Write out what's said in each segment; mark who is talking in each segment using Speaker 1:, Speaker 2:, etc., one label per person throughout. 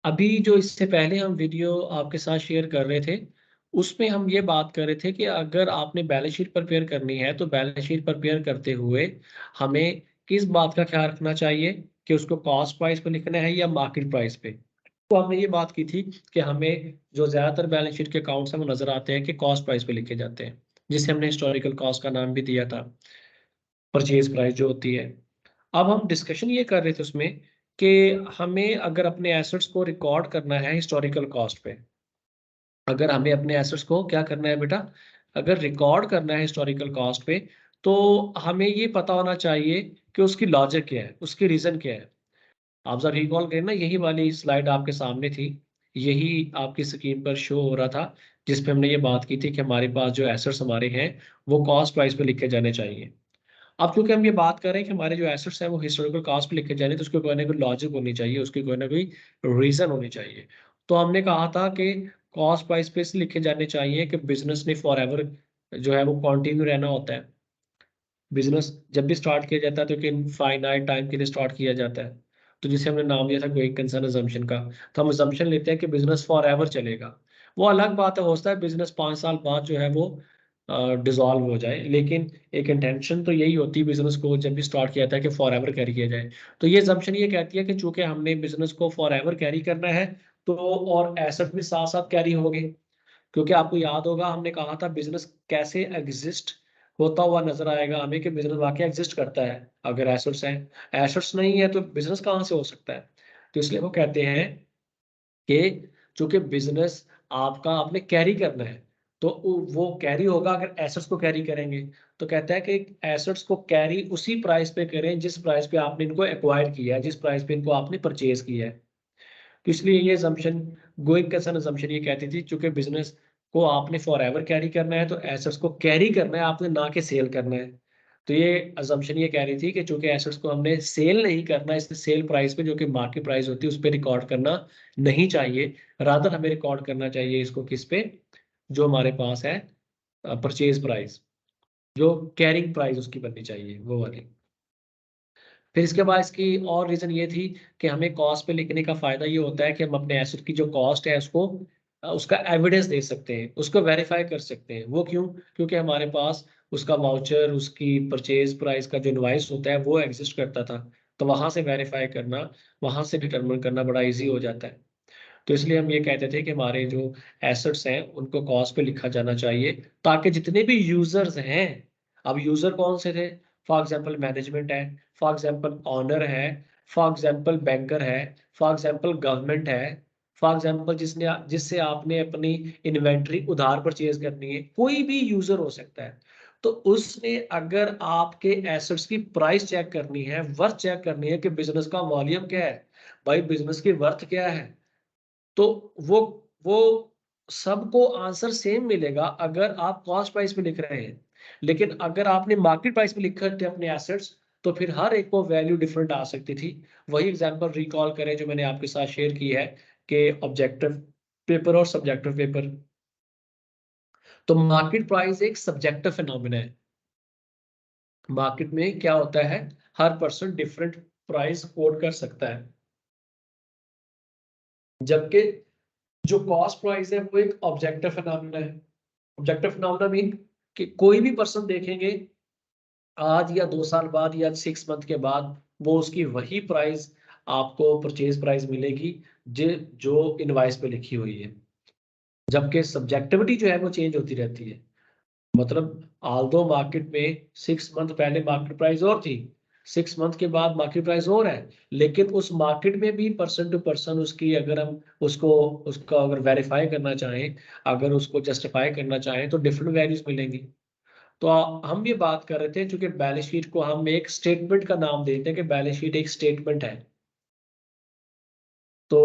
Speaker 1: अभी जो इससे पहले हम वीडियो आपके साथ शेयर कर रहे थे, उसमें हम ये बात कर रहे थे कि अगर आपने बैलेंस शीट प्रिपेयर करनी है, तो बैलेंस शीट प्रिपेयर करते हुए हमें किस बात का ख्याल रखना चाहिए कि उसको कॉस्ट प्राइस पे लिखना है या मार्केट प्राइस पे। तो हमने ये बात की थी कि हमें जो ज़्यादातर बैलेंस शीट के अकाउंट्स हैं वो नज़र आते हैं कि कॉस्ट प्राइस पे लिखे जाते हैं, जिसे हमने हिस्टोरिकल कॉस्ट का नाम भी दिया था, परचेज़ प्राइस जो होती है। अब हम डिस्कशन ये कर रहे थे उसमें कि हमें अगर अपने एसेट्स को रिकॉर्ड करना है हिस्टोरिकल कॉस्ट पे, अगर हमें अपने एसेट्स को क्या करना है बेटा, अगर रिकॉर्ड करना है हिस्टोरिकल कॉस्ट पे, तो हमें ये पता होना चाहिए कि उसकी लॉजिक क्या है, उसकी रीज़न क्या है। आप ज़रा रिकॉल करें ना, यही वाली स्लाइड आपके सामने थी, यही आपकी स्क्रीन पर शो हो रहा था, जिस पे हमने ये बात की थी कि हमारे पास जो एसेट्स हमारे हैं, वो कॉस्ट प्राइस पे लिखे जाने चाहिए। अब चूँकि हम ये बात कर रहे हैं कि हमारे जो एसेट्स हैं वो हिस्टोरिकल कॉस्ट पे लिखे जाने, तो उसकी कोई ना कोई लॉजिक होनी चाहिए, उसकी कोई ना कोई रीज़न होनी चाहिए। तो हमने कहा था कि कॉस्ट प्राइस पे इसलिए लिखे जाने चाहिए कि बिज़नेस ने फॉरएवर जो है वो कंटिन्यू रहना होता है। बिज़नेस जब भी स्टार्ट किया जाता है तो एक इनफाइनाइट टाइम के लिए स्टार्ट किया जाता है। तो जिसे हमने नाम दिया था गोइंग कंसर्न असम्पशन का। तो हम असम्पशन लेते हैं कि बिज़नेस फॉरएवर चलेगा। वो अलग बात है, हो सकता है बिज़नेस 5 साल बाद जो है वो डिसॉल्व हो जाए, लेकिन एक इंटेंशन तो यही होती है बिज़नेस को जब भी स्टार्ट किया था कि फॉरएवर कैरी किया जाए। तो ये असम्पशन ये कहती है कि चूँकि हमने बिज़नेस को फॉरएवर कैरी करना है, तो और एसेट भी साथ-साथ कैरी होंगे। क्योंकि आपको याद होगा हमने कहा था बिज़नेस कैसे एग्ज़िस्ट होता हुआ नज़र आएगा हमें कि बिज़नेस वाक़ई एग्ज़िस्ट करता है, अगर एसेट्स हैं। एसेट्स नहीं है तो बिज़नेस कहाँ से हो सकता है? तो इसलिए वो कहते हैं कि चूँकि बिज़नेस आपका आपने कैरी करना है, तो वो कैरी होगा अगर एसेट्स को कैरी करेंगे। तो कहता है कि एसेट्स को कैरी उसी प्राइस पे करें जिस प्राइस पे आपने इनको एक्वायर किया है, जिस प्राइस पे इनको आपने परचेज़ किया है। तो इसलिए ये असम्पशन गोइंग कंसर्न असम्पशन ये कहती थी चूँकि बिज़नेस को आपने फॉरएवर कैरी करना है, तो एसेट्स को कैरी करना है आपने, ना कि सेल करना है। तो ये असम्पशन ये कह रही थी कि चूँकि एसेट्स को हमने सेल नहीं करना, इसलिए सेल प्राइस पे जो कि मार्केट प्राइस होती है उस पे रिकॉर्ड करना नहीं चाहिए। रादर हमें रिकॉर्ड करना चाहिए इसको किस पे, जो हमारे पास है परचेज़ प्राइस, जो कैरिंग प्राइस उसकी बननी चाहिए, वो वाली। फिर इसके बाद इसकी और रीज़न ये थी कि हमें कॉस्ट पे लिखने का फ़ायदा ये होता है कि हम अपने एसेट की जो कॉस्ट है उसको उसका एविडेंस दे सकते हैं, उसको वेरीफ़ाई कर सकते हैं। वो क्यों? क्योंकि हमारे पास उसका वाउचर, उसकी परचेज़ प्राइस का जो इनवॉइस होता है वो एक्ज़िस्ट करता था। तो वहाँ से वेरीफ़ाई करना, वहाँ से डिटरमाइन करना बड़ा ईज़ी हो जाता है। तो इसलिए हम ये कहते थे कि हमारे जो एसेट्स हैं उनको कॉस्ट पे लिखा जाना चाहिए, ताकि जितने भी यूज़र्स हैं, अब यूज़र कौन से थे? फॉर एग्ज़ाम्पल मैनेजमेंट है, फॉर एग्ज़ाम्पल ओनर है, फॉर एग्ज़ाम्पल बैंकर है, फॉर एग्ज़ाम्पल गवर्नमेंट है, फॉर एग्ज़ाम्पल जिससे आपने अपनी इन्वेंटरी उधार परचेज़ करनी है, कोई भी यूज़र हो सकता है। तो उसने अगर आपके एसेट्स की प्राइस चेक करनी है, वर्थ चेक करनी है कि बिज़नेस का वॉल्यूम क्या है, भाई बिज़नेस की वर्थ क्या है? तो वो सबको आंसर सेम मिलेगा अगर आप कॉस्ट प्राइस पे लिख रहे हैं। लेकिन अगर आपने मार्केट प्राइस पे लिखे थे अपने एसेट्स, तो फिर हर एक को वैल्यू डिफरेंट आ सकती थी। वही एग्ज़ाम्पल रिकॉल करें जो मैंने आपके साथ शेयर की है कि ऑब्जेक्टिव पेपर और सब्जेक्टिव पेपर। तो मार्केट प्राइस एक सब्जेक्टिव फिनोमेना है। मार्केट में क्या होता है, हर पर्सन डिफरेंट प्राइस कोट कर सकता है। जबकि जो कॉस्ट प्राइस है वो एक ऑब्जेक्टिव फिनोमेना है। ऑब्जेक्टिव फिनोमेना मीन कि कोई भी पर्सन देखेंगे आज या 2 साल बाद या 6 मंथ के बाद वो उसकी वही प्राइस आपको परचेज़ प्राइस मिलेगी जो इनवॉइस पे लिखी हुई है। जबकि सब्जेक्टिविटी जो है वो चेंज होती रहती है। मतलब ऑल्दो मार्केट में 6 मंथ पहले मार्केट प्राइस और थी, 6 मंथ के बाद मार्केट प्राइस और है, लेकिन उस मार्केट में भी पर्सन टू पर्सन उसकी अगर हम उसका अगर वेरीफाई करना चाहें, अगर उसको जस्टिफाई करना चाहें तो डिफरेंट वैल्यूज़ मिलेंगी। तो हम ये बात कर रहे थे चूँकि बैलेंस शीट को हम एक स्टेटमेंट का नाम देते हैं कि बैलेंस शीट एक स्टेटमेंट है। तो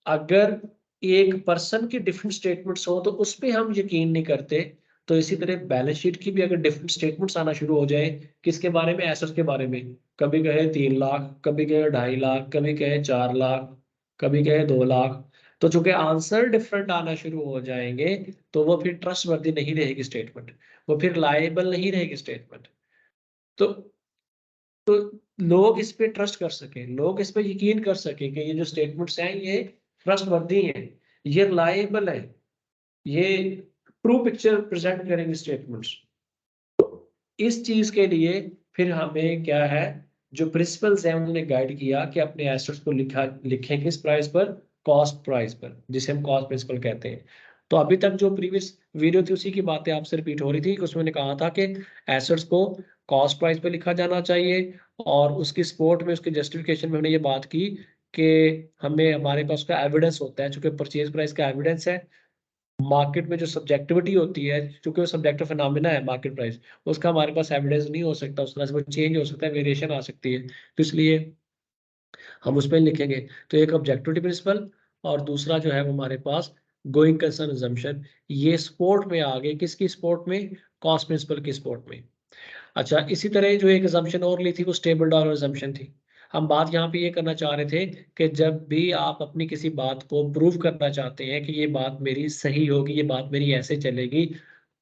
Speaker 1: अगर एक पर्सन की डिफरेंट स्टेटमेंट्स हो तो उसपे हम यकीन नहीं करते। तो इसी तरह बैलेंस शीट की भी अगर डिफरेंट स्टेटमेंट्स आना शुरू हो जाए, किसके बारे में? एसेट्स के बारे में। कभी कहे 3 लाख, कभी कहे 2.5 लाख, कभी कहे 4 लाख, कभी कहे 2 लाख। तो चूँकि आंसर डिफरेंट आना शुरू हो जाएँगे, तो वो फिर ट्रस्टवर्दी नहीं रहेगी स्टेटमेंट। वो फिर रिलायबल नहीं रहेगी स्टेटमेंट। तो तो लोग इस पे ट्रस्ट कर सकें, लोग इस पे यकीन कर सकें कि ये जो स्टेटमेंट्स हैं ये ट्रस्टवर्दी है, ये रिलायबल है, ये ट्रू पिक्चर प्रेजेंट करेंगे स्टेटमेंट्स। इस चीज के लिए फिर हमें क्या है, जो प्रिंसिपल्स हैं उन्होंने गाइड किया कि अपने एसेट्स को लिखें किस प्राइस पर, कॉस्ट प्राइस पर, जिसे हम कॉस्ट प्रिंसिपल कहते हैं। तो अभी तक जो प्रीवियस वीडियो थी उसी की बातें आपसे रिपीट हो रही थी, उसमें मैंने कहा था कि एसेट्स को कॉस्ट प्राइस पर लिखा जाना चाहिए, और उसकी सपोर्ट में, उसके जस्टिफिकेशन में हमने ये बात की कि हमें, हमारे पास उसका एविडेंस होता है, चूंकि परचेज प्राइस का एविडेंस है। मार्केट में जो सब्जेक्टिविटी होती है, क्योंकि वो सब्जेक्टिव फिनोमेना है मार्केट प्राइस, उसका हमारे पास एविडेंस नहीं हो सकता, उस तरह से वो चेंज हो सकता है, वेरिएशन आ सकती है, तो इसलिए हम उसमें लिखेंगे। तो एक ऑब्जेक्टिविटी प्रिंसिपल, और दूसरा जो है वो हमारे पास गोइंग कंसर्न अजम्पशन। ये स्पोर्ट में आ गए, किसकी स्पोर्ट में, कॉस्ट प्रिंसिपल की स्पोर्ट में। अच्छा, इसी तरह जो एक अजम्पशन और ली थी वो स्टेबल डॉलर अजम्पशन थी। हम बात यहाँ पे ये करना चाह रहे थे कि जब भी आप अपनी किसी बात को प्रूव करना चाहते हैं कि ये बात मेरी सही होगी, ये बात मेरी ऐसे चलेगी,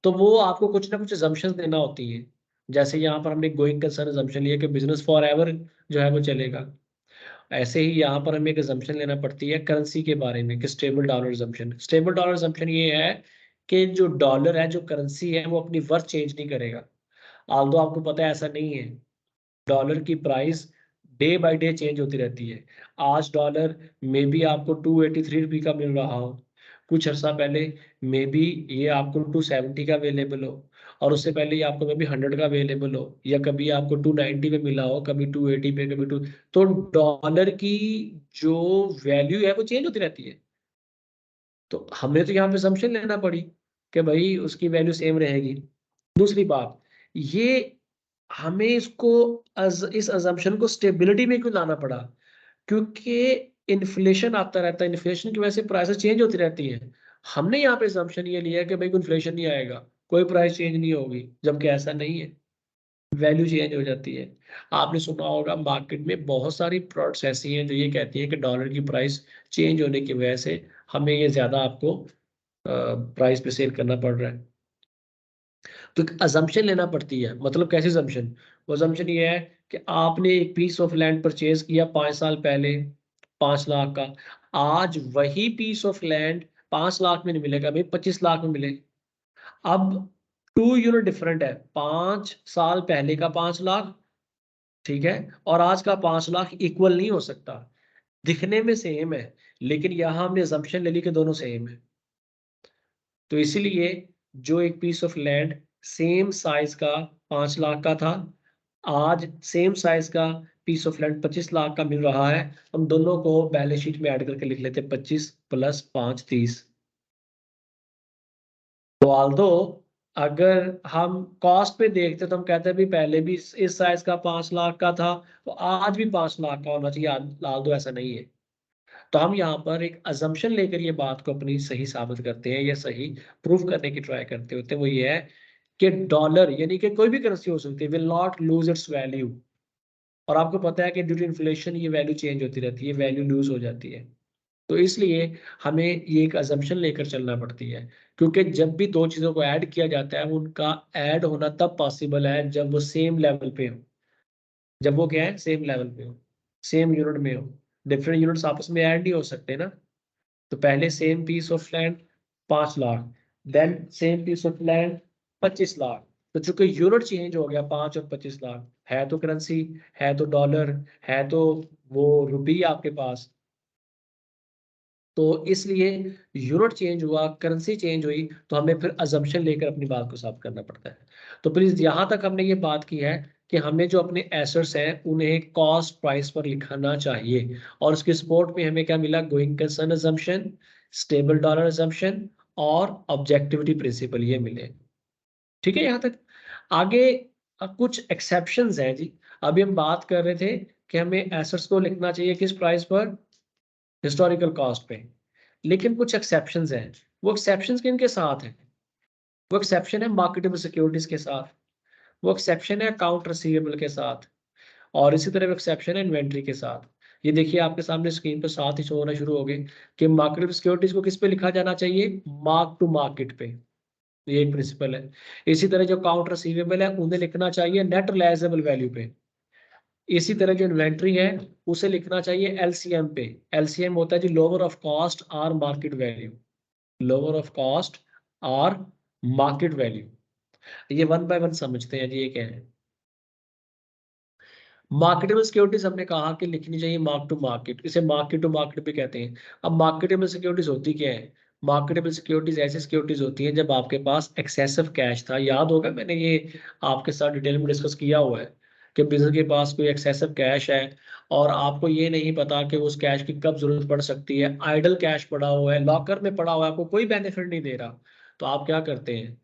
Speaker 1: तो वो आपको कुछ ना कुछ अजम्पशंस देना होती है। जैसे यहाँ पर हमने गोइंग कंसर्न अजम्पशन लिया कि बिजनेस फॉर एवर जो है वो चलेगा। ऐसे ही यहाँ पर हमें एक अजम्पशन लेना पड़ती है करेंसी के बारे में कि stable dollar assumption. Stable dollar assumption ये है कि जो डॉलर है, जो करेंसी है, वो अपनी वर्थ चेंज नहीं करेगा। आल्दो आपको पता है ऐसा नहीं है, डॉलर की price day by day change होती रहती है। आज डॉलर मे बी आपको 283 रुपये का मिल रहा हो, कुछ अर्सा पहले मे बी ये आपको 270 का अवेलेबल हो, और उससे पहले ये आपको मे बी 100 का अवेलेबल हो, या कभी आपको 290 पे मिला हो, कभी 280 पे, कभी टू। तो डॉलर की जो वैल्यू है वो चेंज होती रहती है। तो हमें तो यहाँ पे assumption लेना पड़ी कि भाई उसकी वैल्यू सेम रहेगी। दूसरी बात, ये हमें इसको इस अजम्पशन को स्टेबिलिटी में क्यों लाना पड़ा, क्योंकि इन्फ्लेशन आता रहता है, इन्फ्लेशन की वजह से प्राइसेस चेंज होती रहती हैं। हमने यहाँ पे assumption ये लिया है कि भाई कोई इन्फ्लेशन नहीं आएगा, कोई प्राइस चेंज नहीं होगी, जबकि ऐसा नहीं है, वैल्यू चेंज हो जाती है। आपने सुना होगा मार्केट में बहुत सारी प्रोडक्ट्स ऐसी हैं जो ये कहती हैं कि डॉलर की प्राइस चेंज होने की वजह से हमें ये ज्यादा आपको प्राइस पे सेल करना पड़ रहा है। तो एक अजम्पशन लेना पड़ती है। मतलब कैसे अजम्पशन, वो अजम्पशन ये है कि आपने एक पीस ऑफ लैंड परचेज किया 5 साल पहले 5 लाख का, आज वही पीस ऑफ लैंड 5 लाख में नहीं मिलेगा भाई, 25 लाख में मिले। अब 2 यूनिट डिफरेंट है, 5 साल पहले का 5 लाख, ठीक है, और आज का 5 लाख इक्वल नहीं हो सकता। दिखने में सेम है, लेकिन यहां हमने अजम्पशन ले ली कि दोनों सेम है। तो इसीलिए जो एक piece of land same size का 5 लाख का था, आज सेम साइज का पीस ऑफ लैंड 25 लाख का मिल रहा है। हम दोनों को बैलेंस शीट में ऐड करके लिख लेते हैं, 25 + 5 30। तो आल्दो अगर हम कॉस्ट पे देखते तो हम कहते हैं भी पहले भी इस साइज का 5 लाख का था, तो आज भी 5 लाख का होना चाहिए। आल्दो ऐसा नहीं है। तो हम यहाँ पर एक अजम्पशन लेकर ये बात को अपनी सही साबित करते हैं, या सही प्रूव करने की ट्राई करते होते हैं। वो ये है कि डॉलर, यानी कि कोई भी करेंसी हो सकती है, will not lose its value. और आपको पता है कि ड्यू टू इन्फ्लेशन ये वैल्यू चेंज होती रहती है, वैल्यू लूज हो जाती है। तो इसलिए हमें ये एक अजम्पशन लेकर चलना पड़ती है, क्योंकि जब भी दो चीजों को ऐड किया जाता है, उनका ऐड होना तब पॉसिबल है जब वो सेम लेवल पे हो। जब वो क्या है, सेम लेवल पे हो, सेम यूनिट में हो। डिफरेंट यूनिट्स आपस में ऐड नहीं हो सकते ना। तो पहले same piece of land 5 lakh, then same piece of land 25 lakh. तो चूंकि यूनिट चेंज हो गया, 5 और 25 लाख, है तो करेंसी, है तो डॉलर, है तो वो रुपी आपके पास। तो इसलिए यूनिट चेंज हुआ, करेंसी चेंज हुई, तो हमें फिर अजम्पशन लेकर अपनी बात को साफ करना पड़ता है। तो प्लीज यहां तक हमने ये बात की है कि हमें जो अपने एसेट्स हैं उन्हें कॉस्ट प्राइस पर लिखाना चाहिए, और उसके सपोर्ट में हमें क्या मिला, going concern assumption, stable dollar assumption, और ऑब्जेक्टिविटी प्रिंसिपल, ये मिले। ठीक है यहाँ तक। आगे कुछ एक्सेप्शंस हैं जी। अभी हम बात कर रहे थे कि हमें एसेट्स को लिखना चाहिए किस प्राइस पर, हिस्टोरिकल कॉस्ट पे। लेकिन कुछ एक्सेप्शंस हैं। वो एक्सेप्शंस किनके साथ हैं, वो एक्सेप्शन है मार्केटेबल सिक्योरिटीज के साथ, वो एक्सेप्शन है अकाउंट रिसीवेबल के साथ, और इसी तरह एक्सेप्शन है इन्वेंट्री के साथ। ये देखिए आपके सामने स्क्रीन पर साथ ही शो होना शुरू हो गए कि मार्केटेबल सिक्योरिटीज को किस पे लिखा जाना चाहिए, मार्क टू मार्केट पे। ये एक प्रिंसिपल है। इसी तरह जो अकाउंट रिसीवेबल है उन्हें लिखना चाहिए नेट रिलायजेबल वैल्यू पे। इसी तरह जो इन्वेंट्री है उसे लिखना चाहिए एलसीएम पे। एलसीएम होता है जी लोअर ऑफ कॉस्ट और market value, lower of cost और मार्केट वैल्यू। ये वन बाय वन समझते हैं जी ये क्या है। मार्केटेबल सिक्योरिटीज हमने कहा कि लिखनी चाहिए मार्क टू मार्केट, इसे मार्केट टू मार्केट भी कहते हैं। अब मार्केटेबल सिक्योरिटीज होती क्या है? मार्केटेबल सिक्योरिटीज ऐसी सिक्योरिटीज होती हैं जब आपके पास एक्सेसिव कैश था। याद होगा मैंने ये आपके साथ डिटेल में डिस्कस किया हुआ है कि बिजनेस के पास कोई एक्सेसिव कैश है और आपको ये नहीं पता कि उस कैश की कब जरूरत पड़ सकती है, आइडल कैश पड़ा हुआ है, लॉकर में पड़ा हुआ है, आपको कोई बेनिफिट नहीं दे रहा, तो आप क्या करते हैं?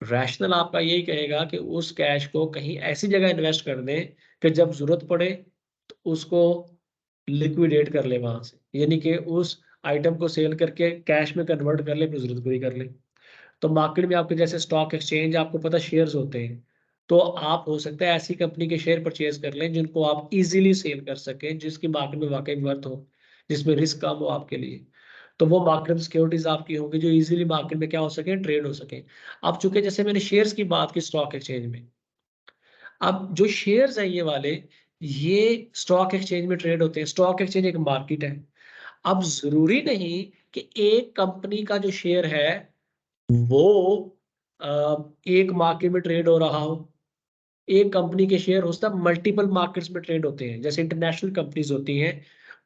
Speaker 1: रैशनल आपका यही कहेगा कि उस कैश को कहीं ऐसी जगह इन्वेस्ट कर दें कि जब जरूरत पड़े तो उसको लिक्विडेट कर ले वहां से, यानी कि उस आइटम को सेल करके कैश में कन्वर्ट कर ले, अपनी जरूरत पूरी कर ले। तो मार्केट में आपके जैसे स्टॉक एक्सचेंज आपको पता शेयर्स होते हैं, तो आप हो सकता है ऐसी कंपनी के शेयर परचेज कर लें जिनको आप इजीली सेल कर सकें, जिसकी मार्केट में वाकई वर्थ हो, जिसमें रिस्क कम हो आपके लिए। तो वो मार्केट सिक्योरिटीज आपकी होंगी जो इजीली मार्केट में क्या हो सके, ट्रेड हो सके। अब चूंकि जैसे मैंने शेयर्स की बात की स्टॉक एक्सचेंज में, अब जो शेयर्स है ये वाले, ये स्टॉक एक्सचेंज में ट्रेड होते हैं। स्टॉक एक्सचेंज एक मार्केट है। अब जरूरी नहीं कि एक कंपनी का जो शेयर है वो एक मार्केट में ट्रेड हो रहा हो। एक कंपनी के शेयर हो सकता है मल्टीपल मार्केट्स में ट्रेड होते हैं। जैसे इंटरनेशनल कंपनीज होती हैं,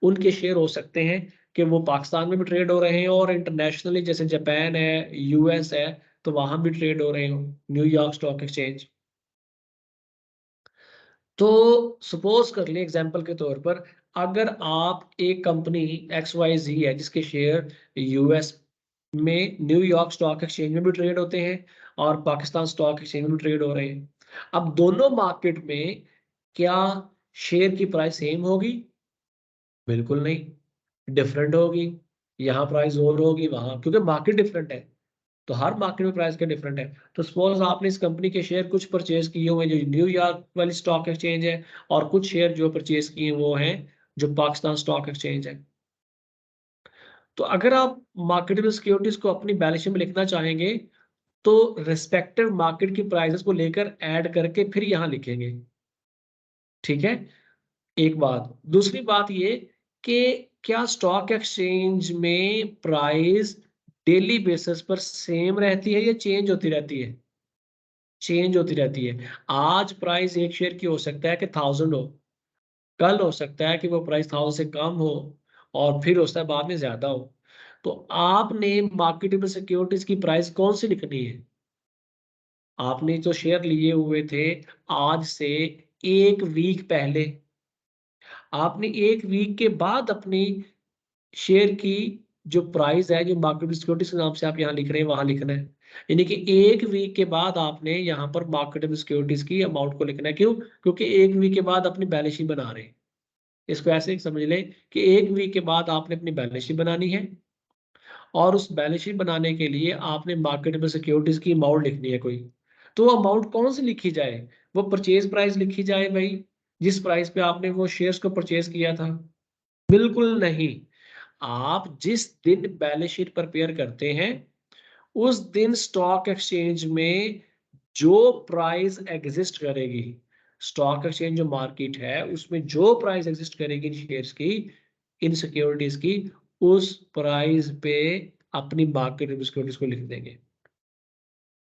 Speaker 1: उनके शेयर हो सकते हैं कि वो पाकिस्तान में भी ट्रेड हो रहे हैं और इंटरनेशनली जैसे जापान है, यूएस है, तो वहां भी ट्रेड हो रहे हो, न्यूयॉर्क स्टॉक एक्सचेंज। तो सपोज कर लें एग्जांपल के तौर पर, अगर आप एक कंपनी एक्स वाई जी है जिसके शेयर यूएस में न्यूयॉर्क स्टॉक एक्सचेंज में भी ट्रेड होते हैं और पाकिस्तान स्टॉक एक्सचेंज में भी ट्रेड हो रहे हैं। अब दोनों मार्केट में क्या शेयर की प्राइस सेम होगी? बिल्कुल नहीं, डिफरेंट होगी। यहाँ प्राइस और होगी वहां, क्योंकि मार्केट डिफरेंट है, तो हर मार्केट में प्राइस का डिफरेंट है। तो सपोज आपने इस कंपनी के शेयर कुछ परचेज किए हुए हैं जो न्यूयॉर्क वाली स्टॉक एक्सचेंज है, और कुछ शेयर जो परचेज किए वो हैं जो पाकिस्तान स्टॉक एक्सचेंज है। तो अगर आप मार्केटेबल सिक्योरिटीज को अपनी बैलेंस शीट में लिखना चाहेंगे तो रिस्पेक्टिव मार्केट की प्राइसेस को लेकर ऐड करके फिर यहाँ लिखेंगे। ठीक है, एक बात। दूसरी बात ये कि क्या स्टॉक एक्सचेंज में प्राइस डेली बेसिस पर सेम रहती है या चेंज होती रहती है? चेंज होती रहती है। आज प्राइस एक शेयर की हो सकता है कि 1000 हो, कल हो सकता है कि वो प्राइस 1000 से कम हो, और फिर हो सकता है बाद में ज्यादा हो। तो आपने मार्केटेबल सिक्योरिटीज की प्राइस कौन सी लिखनी है? आपने जो शेयर लिए हुए थे आज से एक वीक पहले, आपने एक वीक के बाद अपनी शेयर की जो प्राइस है, जो मार्केटेबल सिक्योरिटीज के नाम से आप यहाँ लिख रहे हैं वहां लिखना है। यानी कि एक वीक के बाद आपने यहाँ पर मार्केटेबल सिक्योरिटीज की अमाउंट को लिखना है। क्यों? क्योंकि एक वीक के बाद अपनी बैलेंस शीट बना रहे हैं। इसको ऐसे ही समझ लें कि एक वीक के बाद आपने अपनी बैलेंस शीट बनानी है, और उस बैलेंस शीट बनाने के लिए आपने मार्केटेबल सिक्योरिटीज की अमाउंट लिखनी है कोई। तो वो अमाउंट कौन सी लिखी जाए? वो परचेज प्राइस लिखी जाए भाई, जिस प्राइस पे आपने वो शेयर्स को परचेज किया था? बिल्कुल नहीं। आप जिस दिन बैलेंस शीट प्रिपेयर करते हैं उस दिन स्टॉक एक्सचेंज में जो प्राइस एग्जिस्ट करेगी, स्टॉक एक्सचेंज जो मार्केट है उसमें जो प्राइस एग्जिस्ट करेगी इन शेयर्स की, इन सिक्योरिटीज की, उस प्राइस पे अपनी मार्केट सिक्योरिटीज को लिख देंगे।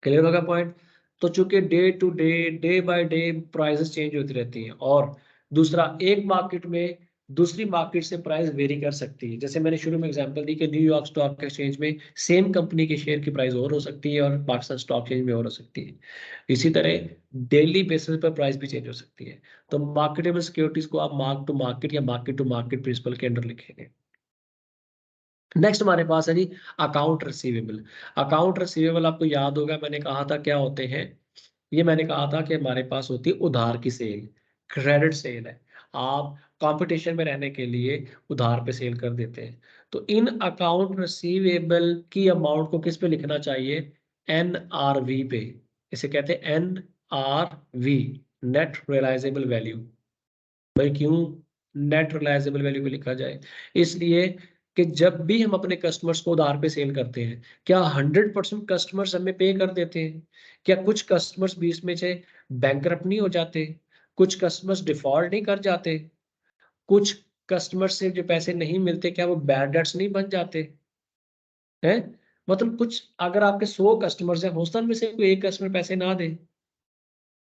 Speaker 1: क्लियर होगा पॉइंट? तो चूंकि day to day, day by day prices change होती रहती हैं, और दूसरा एक मार्केट में दूसरी मार्केट से प्राइस वेरी कर सकती है। जैसे मैंने शुरू में एग्जांपल दी कि न्यूयॉर्क स्टॉक एक्सचेंज में सेम कंपनी के शेयर की प्राइस और हो सकती है और पाकिस्तान स्टॉक एक्सचेंज में और हो सकती है। इसी तरह डेली बेसिस पर प्राइस भी चेंज हो सकती है। तो मार्केटेबल सिक्योरिटीज को आप मार्क टू मार्केट या मार्केट टू मार्केट प्रिंसिपल के अंडर लिखेंगे। नेक्स्ट हमारे पास है जी अकाउंट रिसीवेबल। अकाउंट रिसीवेबल आपको याद होगा मैंने कहा था क्या होते हैं। ये मैंने कहा था कि हमारे पास होती है उधार की सेल, क्रेडिट सेल है। आप कंपटीशन में रहने के लिए उधार पे सेल कर देते हैं। तो इन अकाउंट रिसीवेबल की अमाउंट को किस पे लिखना चाहिए? NRV पे। इसे कहते हैं NRV, नेट रियलाइजेबल वैल्यू। भाई क्यों नेट रिलायजेबल वैल्यू पे लिखा जाए? इसलिए कि जब भी हम अपने कस्टमर्स को उधार पे सेल करते हैं, क्या 100% कस्टमर्स हमें पे कर देते हैं? क्या कुछ कस्टमर्स बीच में से बैंकरप्ट नहीं हो जाते? कुछ कस्टमर्स डिफॉल्ट नहीं कर जाते, कुछ कस्टमर से जो पैसे नहीं मिलते, क्या वो बैड डेट्स नहीं बन जाते हैं? मतलब कुछ अगर आपके 100 कस्टमर्स हैं, हो सकता है उनमें से कोई एक कस्टमर पैसे ना दे।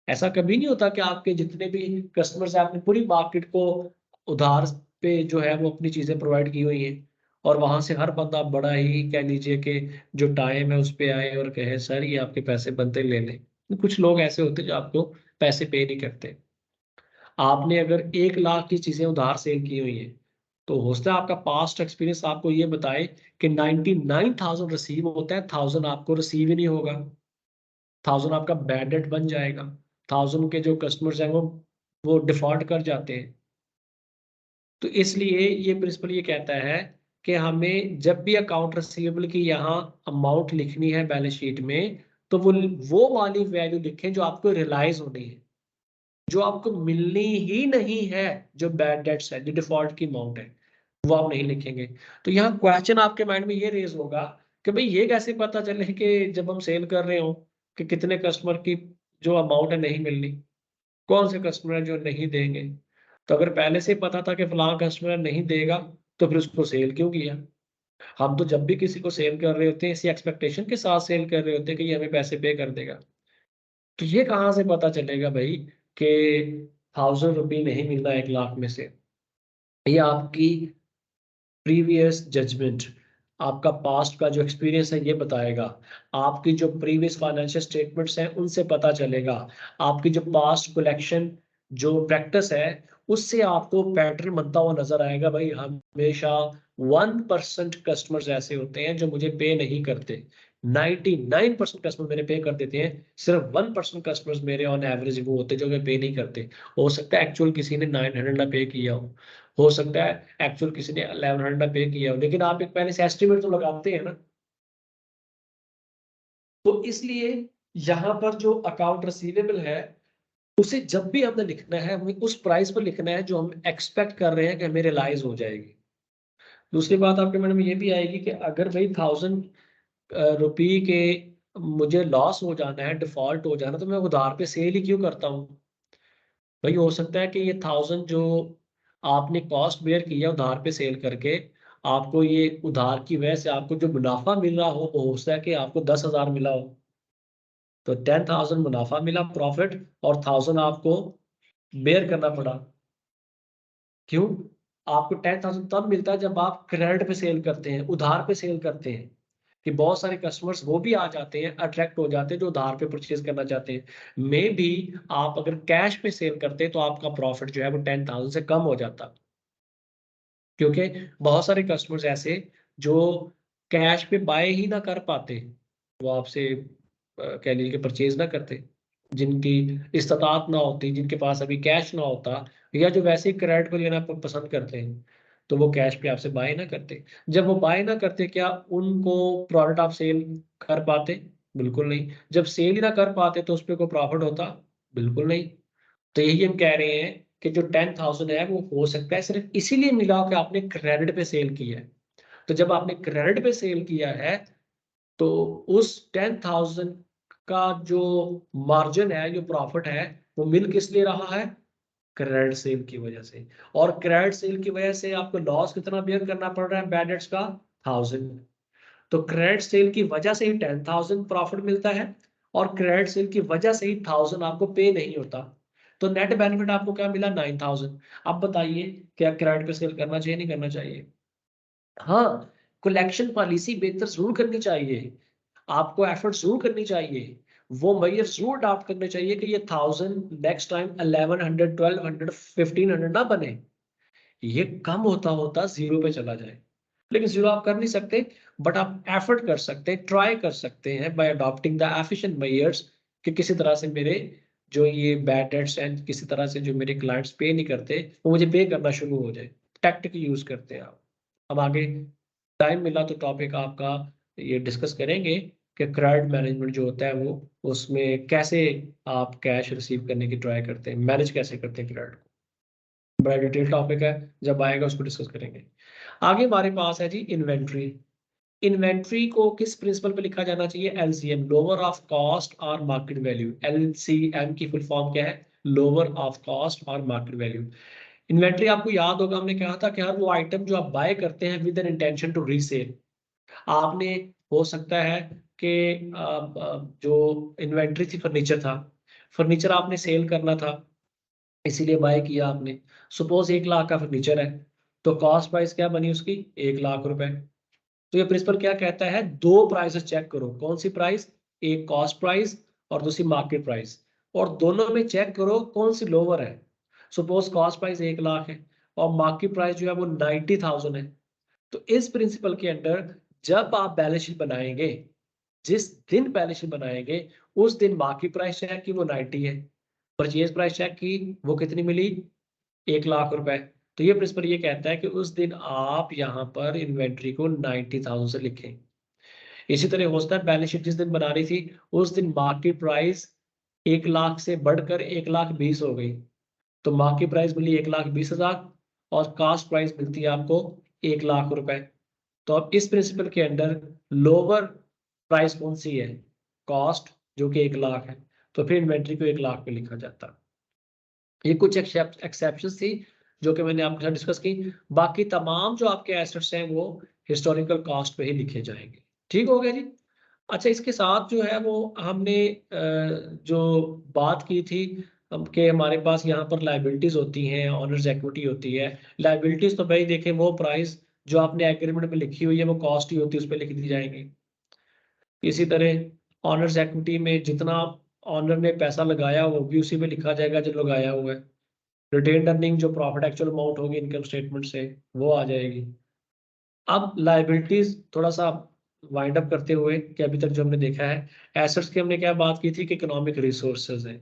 Speaker 1: ऐसा कभी नहीं होता कि आपके जितने भी कस्टमर्स हैं, आपने पूरी मार्केट को उधार पे जो है वो अपनी चीज़ें प्रोवाइड की हुई हैं और वहाँ से हर बंदा बड़ा ही कह लीजिए कि जो टाइम है उस पे आए और कहे सर ये आपके पैसे बनते ले लें। कुछ लोग ऐसे होते हैं जो आपको पैसे पे नहीं करते। आपने अगर 1 लाख की चीज़ें उधार सेल की हुई हैं, तो हो सकता है आपका पास्ट एक्सपीरियंस आपको ये बताए कि 99,000 रिसीव होता है, 1000 आपको रिसीव ही नहीं होगा। 1000 आपका बैड डेट बन जाएगा। 1000 के जो कस्टमर्स हैं वो डिफ़ॉल्ट कर जाते हैं। तो इसलिए ये प्रिंसिपल ये कहता है कि हमें जब भी अकाउंट रिसीवेबल की यहाँ अमाउंट लिखनी है बैलेंस शीट में, तो वो वाली वैल्यू लिखें जो आपको रियलाइज़ होनी है। जो आपको मिलनी ही नहीं है, जो बैड डेट्स है, जो डिफ़ॉल्ट की अमाउंट है, वो आप नहीं लिखेंगे। तो यहाँ क्वेश्चन आपके माइंड में ये रेज़ होगा कि भई ये कैसे पता चले कि जब हम सेल कर रहे हों कि कितने कस्टमर की जो अमाउंट है नहीं मिलनी? कौन से कस्टमर हैं जो नहीं देंगे? तो अगर पहले से ही पता था कि फलाँ कस्टमर नहीं देगा, तो फिर उसको सेल क्यों किया? हम तो जब भी किसी को सेल कर रहे होते हैं, इसी एक्सपेक्टेशन के साथ सेल कर रहे होते हैं कि ये हमें पैसे पे कर देगा। तो ये कहाँ से पता चलेगा भई कि ₹1000 नहीं मिलना 1 लाख में से? ये आपकी प्रीवियस जजमेंट, आपका पास्ट का जो एक्सपीरियंस है ये बताएगा। आपकी जो प्रीवियस फाइनेंशियल स्टेटमेंट्स हैं उनसे पता चलेगा। आपकी जो पास्ट कलेक्शन जो प्रैक्टिस है उससे आपको पैटर्न बनता हुआ नज़र आएगा। भाई हमेशा 1% कस्टमर्स ऐसे होते हैं जो मुझे पे नहीं करते। 99% कस्टमर मेरे पे कर देते हैं। सिर्फ 1% कस्टमर्स मेरे ऑन एवरेज वो होते हैं जो हमें पे नहीं करते। हो सकता है एक्चुअल किसी ने 900 ना पे किया हो सकता है एक्चुअल किसी ने 1100 पे किया हो, लेकिन आप एक पहले से एस्टिमेट तो लगाते हैं ना। तो इसलिए यहाँ पर जो अकाउंट रिसीवेबल है, उसे जब भी हमने लिखना है, हमें उस प्राइस पर लिखना है जो हम एक्सपेक्ट कर रहे हैं कि हमें रियलाइज़ हो जाएगी। दूसरी बात आपके मन में ये भी आएगी कि अगर भई 1000 रुपये के मुझे लॉस हो जाना है, डिफ़ॉल्ट हो जाना, तो मैं उधार पे सेल ही क्यों करता हूँ? भई हो सकता है कि ये 1000 जो आपने कॉस्ट बेयर किया उधार पे सेल करके, आपको ये उधार की वजह से आपको जो मुनाफ़ा मिल रहा हो सकता है कि आपको 10,000 मिला हो। तो 10,000 मुनाफ़ा मिला प्रॉफ़िट और 1000 आपको बेयर करना पड़ा। क्यों? आपको 10,000 तब मिलता है जब आप क्रेडिट पे सेल करते हैं, उधार पे सेल करते हैं। कि बहुत सारे कस्टमर्स वो भी आ जाते हैं, अट्रैक्ट हो जाते हैं जो उधार पे परचेज़ करना चाहते हैं। मेबी आप अगर कैश पे सेल करते तो आपका प्रॉफ़िट जो है वो 10,000 से कम हो जाता। क्योंकि बहुत सारे कस्टमर्स ऐसे जो कैश पे बाय ही ना कर पाते, वो आपसे कह लीजिए कि परचेज़ ना करते। जिनकी इस्तात ना होती, जिनके पास अभी कैश ना होता या जो वैसे ही क्रेडिट पे लेना पसंद करते हैं, तो वो कैश पे आपसे बाय ना करते। जब वो बाय ना करते, क्या उनको प्रोडक्ट आप सेल कर पाते? बिल्कुल नहीं। जब सेल ही ना कर पाते तो उसपे कोई प्रॉफ़िट होता? बिल्कुल नहीं। तो यही हम कह रहे हैं कि जो 10,000 है वो हो सकता है सिर्फ़ इसीलिए मिला हो कि आपने क्रेडिट पे सेल किया है। तो जब आपने क्रेडिट पे सेल किया है, तो उस 10,000 का जो मार्जिन है, जो प्रॉफ़िट है, वो मिल किस लिए रहा है? क्रेडिट सेल की वज़ह से। और क्रेडिट सेल की वज़ह से आपको लॉस कितना बेयर करना पड़ रहा है बैड डेट्स का? 1000। तो क्रेडिट सेल की वज़ह से ही 10,000 प्रॉफ़िट मिलता है और क्रेडिट सेल की वज़ह से ही 1000 आपको पे नहीं होता। तो नेट बेनिफिट आपको क्या मिला? 9000। अब बताइए क्या क्रेडिट पे सेल करना चाहिए, नहीं करना चाहिए? हाँ, कलेक्शन पॉलिसी बेहतर ज़रूर करनी चाहिए। आपको एफर्ट ज़रूर करनी चाहिए। वो मेजर ज़रूर अडॉप्ट करने चाहिए कि ये 1000 नेक्स्ट टाइम 1100, 1200, 1500 ना बने। ये कम होता-होता ज़ीरो पे चला जाए। लेकिन ज़ीरो आप कर नहीं सकते, बट आप एफर्ट कर सकते हैं, ट्राई कर सकते हैं bye adopting the efficient measures कि किसी तरह से मेरे जो ये बैड डेट्स हैं, किसी तरह से जो मेरे क्लाइंट्स पे नहीं करते, वो मुझे पे करना शुरू हो जाए। टैक्टिक यूज़ करते हैं आप। अब आगे टाइम मिला तो टॉपिक आपका ये डिस्कस करेंगे कि क्रेडिट मैनेजमेंट जो होता है वो उसमें कैसे आप कैश रिसीव करने की ट्राई करते हैं, मैनेज कैसे करते हैं क्रेडिट को। बड़ा डिटेल टॉपिक है, जब आएगा उसको डिस्कस करेंगे। आगे हमारे पास है जी इन्वेंट्री। इन्वेंट्री को किस प्रिंसिपल पे लिखा जाना चाहिए? एलसीएम, लोअर ऑफ कॉस्ट और मार्केट वैल्यू। एलसीएम की फुल फॉर्म क्या है? लोअर ऑफ कॉस्ट और मार्केट वैल्यू। इन्वेंट्री आपको याद होगा हमने कहा था कि हर वो आइटम जो आप बाय करते हैं with an intention to resale. आपने हो सकता है कि जो इन्वेंट्री थी फर्नीचर था, फर्नीचर आपने सेल करना था इसीलिए बाय किया आपने। सपोज 1 लाख का फर्नीचर है तो कॉस्ट प्राइस क्या बनी उसकी 1 लाख रुपए। तो ये प्रिंसिपल क्या कहता है, दो प्राइसेस चेक करो। कौन सी प्राइस, एक कॉस्ट प्राइस और दूसरी मार्केट प्राइस, और दोनों में चेक करो कौन सी लोअर है। सपोज कॉस्ट प्राइस 1 लाख है और मार्केट प्राइस जो है वो 90,000 है। तो इस प्रिंसिपल के अंडर जब आप बैलेंस शीट बनाएंगे, जिस दिन बैलेंस शीट बनाएंगे उस दिन मार्केट प्राइस चेक की वो 90 है, परचेज प्राइस चेक की वो कितनी मिली 1 लाख रुपए। तो ये प्रिंसिपल ये कहता है कि उस दिन आप यहाँ पर इन्वेंट्री को 90,000 से लिखें। इसी तरह हो सकता है बैलेंस शीट जिस दिन बना रही थी उस दिन मार्केट प्राइस 1 लाख से बढ़कर 1,20,000 हो गई, तो मार्केट प्राइस मिली 1,20,000 और कास्ट प्राइस मिलती है आपको 1 लाख रुपए। तो अब इस प्रिंसिपल के अंडर लोअर प्राइस कौन सी है, कॉस्ट, जो कि 1 लाख है, तो फिर इन्वेंट्री को 1 लाख पे लिखा जाता। ये कुछ एक्सेप्शन थी जो कि मैंने आपके साथ डिस्कस की। बाकी तमाम जो आपके एसेट्स हैं वो हिस्टोरिकल कॉस्ट पे ही लिखे जाएंगे। ठीक हो गया जी। अच्छा, इसके साथ जो है वो हमने जो बात की थी कि हमारे पास यहाँ पर लाइबिलिटीज होती हैं, ऑनर्स इक्विटी होती है। लाइबिलिटीज तो भाई देखें वो प्राइस जो आपने एग्रीमेंट में लिखी हुई है वो कॉस्ट ही होती है, उस पर लिख दी जाएंगी। इसी तरह ऑनर्स इक्विटी में जितना ऑनर ने पैसा लगाया वो भी उसी में लिखा जाएगा जो लगाया हुआ है। रिटेन अर्निंग जो प्रॉफिट एक्चुअल अमाउंट होगी इनकम स्टेटमेंट से वो आ जाएगी। अब लाइबिलिटीज थोड़ा सा वाइंड अप करते हुए कि अभी तक जो हमने देखा है, एसेट्स की हमने क्या बात की थी कि इकोनॉमिक रिसोर्सेज है।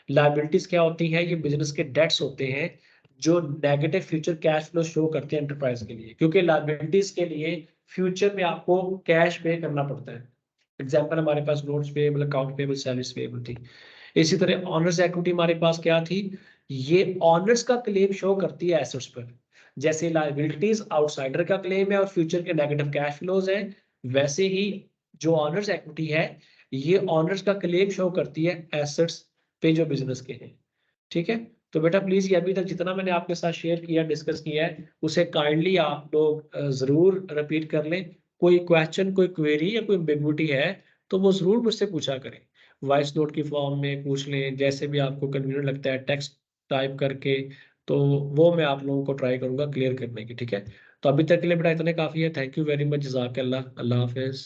Speaker 1: लाइबिलिटीज क्या होती है, ये बिजनेस के डेट्स होते हैं जो negative future cash flow show करते हैं एंटरप्राइज के लिए, क्योंकि लाइबिलिटीज के लिए फ्यूचर में आपको कैश पे करना पड़ता है। एग्जाम्पल हमारे पास notes payable, account payable, salaries payable थी। इसी तरह ऑनर्स इक्विटी हमारे पास क्या थी, ये ऑनर्स का क्लेम शो करती है एसेट्स पर। जैसे लायबिलिटीज आउटसाइडर का क्लेम है और फ्यूचर के नेगेटिव कैश फ्लोज हैं, वैसे ही जो ऑनर्स इक्विटी है ये ऑनर्स का क्लेम शो करती है एसेट्स पे जो बिजनेस के हैं। ठीक है, तो बेटा प्लीज ये अभी तक जितना मैंने आपके साथ शेयर किया, डिस्कस किया है, उसे काइंडली आप लोग जरूर रिपीट कर लें। कोई क्वेश्चन, कोई क्वेरी या कोई एम्बिगुइटी है तो वो जरूर मुझसे पूछा करें। वॉइस नोट की फॉर्म में पूछ लें, जैसे भी आपको कन्वीनियंट लगता है, टेक्स्ट टाइप करके। तो वो मैं आप लोगों को ट्राई करूंगा क्लियर करने की। ठीक है, तो अभी तक के लिए बेटा इतने काफ़ी है। थैंक यू वेरी मच, जज़ाकल्लाह, अल्लाह हाफिज़।